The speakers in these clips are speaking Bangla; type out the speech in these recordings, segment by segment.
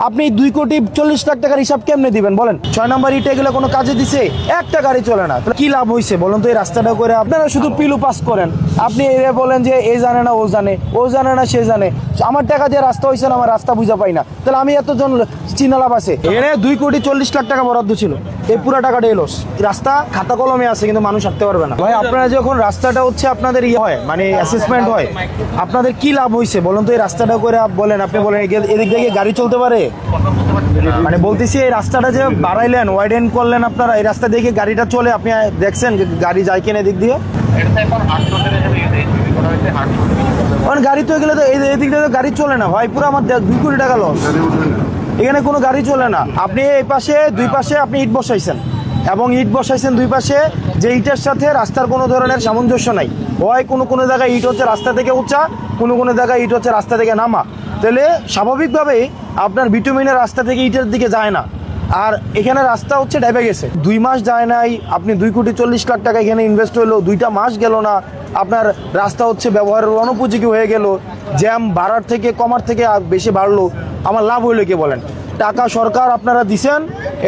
আপনি 2,40,00,000 টাকার হিসাব কেমনে দিবেন বলেন? 6 নম্বর ইট এগুলো কোনো কাজে দিছে? একটা গাড়ি চলে না, তাহলে কি লাভ হয়েছে বলুন তো? এই রাস্তাটা করে আপনারা শুধু পিলু পাস করেন। আপনি এরা বলেন যে এই জানে না ও জানে, ও জানে না সে জানে। আমার টাকা দিয়ে রাস্তা হয়েছে না, আমার রাস্তা বুঝা পাই না, তাহলে আমি এতজন চিনা লাভ আছে? এখানে 2,40,00,000 টাকা বরাদ্দ ছিল, এই পুরো টাকাটা এলো। রাস্তা খাতা কলমে আছে কিন্তু মানুষ হাঁটতে পারবে না। ভাই আপনারা যখন রাস্তাটা হচ্ছে আপনাদের ইয়ে হয় মানে অ্যাসেসমেন্ট হয়, আপনাদের কি লাভ হয়েছে বলুন তো? এই রাস্তাটা করে বলেন, আপনি বলেন এদিক থেকে গাড়ি চলতে পারে? মানে বলতেছি এই রাস্তাটা যে বাড়াইলেন, ওয়াইডেন করলেন আপনারা, এই রাস্তা দেখে গাড়িটা চলে, আপনি দেখছেন গাড়ি যায় কিনা এদিক দিয়ে? গাড়ি তো এগুলো তো এদিক দিয়ে গাড়ি চলে না ভাই, পুরো আমার 2 কোটি টাকা লস। এখানে কোনো গাড়ি চলে না। আপনি এই পাশে দুই পাশে আপনি ইট বসাইছেন, এবং ইট বসাইছেন দুই পাশে, যে ইটের সাথে রাস্তার কোনো ধরনের সামঞ্জস্য নাই। হয় কোনো জায়গায় ইট হচ্ছে রাস্তা থেকে উঁচা, কোনো জায়গায় ইট হচ্ছে রাস্তা থেকে নামা, তাহলে স্বাভাবিকভাবেই আপনার বিটুমিনের রাস্তা থেকে ইটের দিকে যায় না। আর এখানে রাস্তা হচ্ছে ডেবে গেছে, 2 মাস যায় নাই, আপনি 2,40,00,000 টাকা এখানে ইনভেস্ট হলো, 2টা মাস গেল না, আপনার রাস্তা হচ্ছে ব্যবহারের অনুপযোগী হয়ে গেল, জ্যাম বাড়ার থেকে কমার থেকে বেশি বাড়লো, আমার লাভ হইলো কি বলেন? টাকা সরকার আপনারা দিছেন,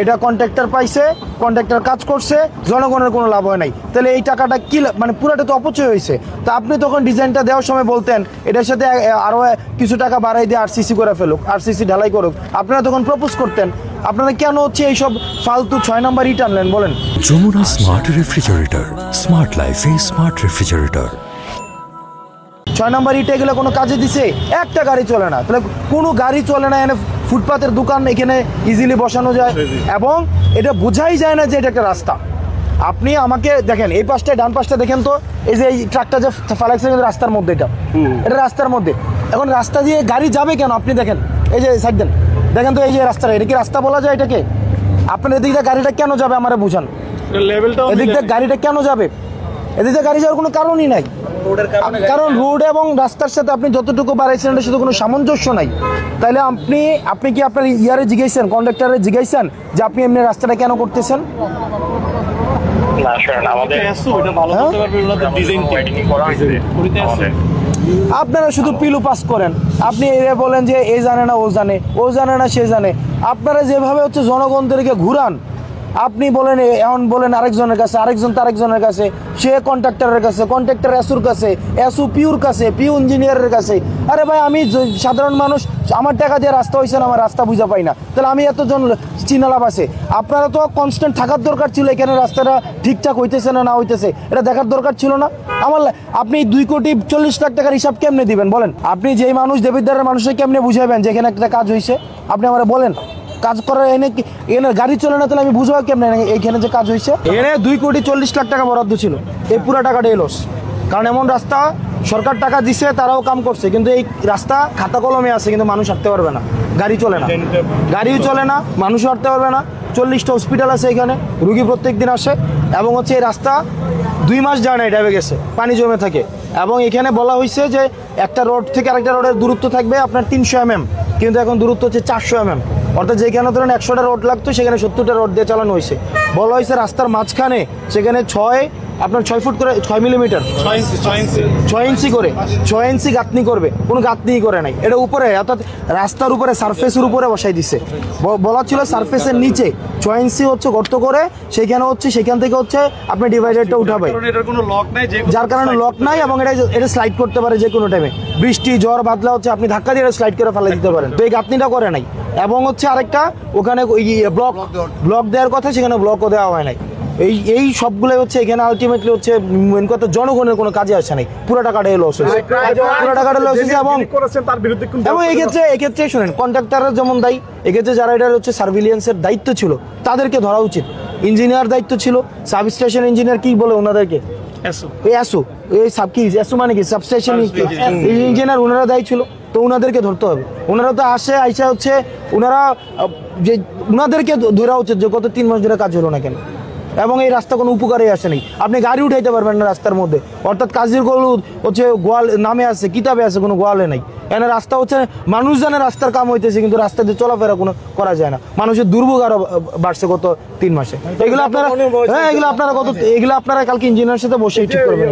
এটা কন্ট্রাক্টর পাইছে, কন্ট্রাক্টর কাজ করছে, জনগণের কোনো লাভ হয় নাই, তাহলে এই টাকাটা কি মানে পুরোটা তো অপচয় হয়েছে। তা আপনি তখন ডিজাইনটা দেওয়ার সময় বলতেন এটার সাথে আরও কিছু টাকা বাড়াই দিয়ে আরসিসি করে ফেলুক, আরসিসি ঢালাই করুক, আপনারা তখন প্রপোজ করতেন। আপনারা কেন হচ্ছে এইসব ফালতু 6 নম্বর ইট আনলেন বলেন? যমুনা স্মার্ট রেফ্রিজারেটর, স্মার্ট লাইফে স্মার্ট রেফ্রিজারেটর। 6 নম্বর ইট এগুলো কোনো কাজে দিছে? একটা গাড়ি চলে না, তাহলে কোনো গাড়ি চলে না। এখানে ফুটপাতের দোকান এখানে ইজিলি বসানো যায়, এবং এটা বোঝাই যায় না যে এটা একটা রাস্তা। আপনি আমাকে দেখেন এই পাশটায়, ডান পাশটা দেখেন তো, এই যে এই ট্রাকটা যে ফালাইছে রাস্তার মধ্যে, এটা রাস্তার মধ্যে। এখন রাস্তা দিয়ে গাড়ি যাবে কেন? আপনি দেখেন, এই যে সাইড দেন, দেখেন তো এই যে রাস্তাটা, এটা কি রাস্তা বলা যায় এটাকে? আপনার এদিক দিয়ে গাড়িটা কেন যাবে আমারে বুঝান? এদিক দিয়ে গাড়িটা কেন যাবে? এদিক দিয়ে গাড়ি যাওয়ার কোনো কারণই নাই, কারণ রোড এবং রাস্তার সাথে আপনি যতটুকু বাড়াইছেন এটার সাথে কোনো সামঞ্জস্য নাই। তাহলে আপনি কি আপনার ইয়ারে জিজ্ঞাসেন, কন্ডাক্টরে জিজ্ঞাসেন যে আপনি এমনি রাস্তাটা কেন করতেছেন? আপনারা শুধু পিলু পাস করেন। আপনি এরা বলেন যে এই জানে না ও জানে, ও জানে না সে জানে। আপনারা যেভাবে হচ্ছে জনগণদেরকে ঘুরান, আপনি বলেন এখন বলেন আরেকজনের কাছে, আরেকজন তারেকজনের কাছে, সে কন্ট্রাক্টরের কাছে, কন্ট্রাক্টর এসুর কাছে, এসু পিউর কাছে, পিউ ইঞ্জিনিয়ারের কাছে। আরে ভাই আমি সাধারণ মানুষ, আমার টাকা দিয়ে রাস্তা হয়েছে না, আমার রাস্তা বুঝা পাই না, তাহলে আমি এতজন চিনা লাভ আছে? আপনারা তো কনস্ট্যান্ট থাকার দরকার ছিল, এখানে রাস্তাটা ঠিকঠাক হইতেছে না হইতেছে এটা দেখার দরকার ছিল না? আপনি 2,40,00,000 টাকার হিসাব কেমনে দিবেন বলেন? আপনি যেই মানুষ দেবিদ্বারের মানুষকে কেমনে বুঝাবেন যে এখানে একটা কাজ হয়েছে? আপনি আমার বলেন, কাজ করার এনে গাড়ি চলে না, তাহলে আমি বুঝবো কেমনে এইখানে যে কাজ হয়েছে? এখানে 2,40,00,000 টাকা বরাদ্দ ছিল, এই পুরো টাকাটা এলো। কারণ এমন রাস্তা সরকার টাকা দিছে, তারাও কাম করছে, কিন্তু এই রাস্তা খাতা কলমে আছে, কিন্তু মানুষ হাঁটতে পারবে না, গাড়ি চলে না, গাড়িও চলে না, মানুষও হাঁটতে পারবে না। 40টা হসপিটাল আছে এখানে, রুগী প্রত্যেক দিন আসে, এবং হচ্ছে এই রাস্তা 2 মাস যায় না, ডেবে গেছে, পানি জমে থাকে। এবং এখানে বলা হয়েছে যে একটা রোড থেকে আরেকটা রোডের দূরত্ব থাকবে আপনার 300 mm, কিন্তু এখন দূরত্ব হচ্ছে 400 mm। অর্থাৎ যেখানে ধরেন 100টা রোড লাগতো সেখানে 70টা রোড দিয়ে চালানো হয়েছে। বলা হয়েছে রাস্তার মাঝখানে সেখানে 6 ফুট করে 6 মিলিমিটার 6 ইঞ্চি করে 6 ইঞ্চি গাঁথনি করবে, কোনো গাঁথনিই করে নাই। এটা উপরে অর্থাৎ রাস্তার উপরে সারফেসের উপরে বসাই দিচ্ছে। বলা ছিল সারফেসের নিচে 6 ইঞ্চি হচ্ছে গর্ত করে, সেখান থেকে হচ্ছে আপনি ডিভাইডারটা উঠাবে, যার কারণে লক নাই, এবং এটা স্লাইড করতে পারে যে কোনো টাইমে, বৃষ্টি ঝড় বাদলা হচ্ছে আপনি ধাক্কা দিয়ে স্লাইড করে ফেলে দিতে পারেন। তো এই গাঁথনিটা করে নাই। এবং হচ্ছে আরেকটা ওখানে ব্লক দেওয়ার কথা, সেখানে ব্লকও দেওয়া হয় নাই। এই সবগুলোই হচ্ছে এখানে আলটিমেটলি হচ্ছে মেন কথা, জনগণের কোনো কাজে আসে নাই, পুরো টাকাটা লস হয়েছে, পুরো টাকাটা লস হয়েছে। এবং এক্ষেত্রে শোনেন, কন্ট্রাক্টরের যেমন দায়ী, এক্ষেত্রে যারা এটার হচ্ছে সার্ভিলিয়েন্সের দায়িত্ব ছিল তাদেরকে ধরা উচিত। ইঞ্জিনিয়ার দায়িত্ব ছিল, সাবস্টেশন ইঞ্জিনিয়ার কি বলে ওনাদেরকে, এসু মানে কি সাবস্টেশন ইঞ্জিনিয়ার, ওনারা দায়ী ছিল, তো ওনাদেরকে ধরতে হবে। ওনারা তো আইসা হচ্ছে ওনাদেরকে ধরা উচিত যে গত 3 মাস ধরে কাজ হলো না কেন, এবং এই রাস্তা কোনো উপকারে আসে নাই। আপনি গাড়ি উঠাইতে পারবেন না রাস্তার মধ্যে, অর্থাৎ কাজীর গলুদ হচ্ছে গোয়াল নামে আছে, কিতাবে আছে, কোনো গোয়ালে নাই। এখানে রাস্তা হচ্ছে মানুষ জানে রাস্তার কাম হইতেছে, কিন্তু রাস্তা দিয়ে চলাফেরা কোনো করা যায় না। মানুষের দুর্ভোগ আরো বাড়ছে গত 3 মাসে। এগুলো আপনারা কালকে ইঞ্জিনিয়ারের সাথে বসে ঠিক করবেন।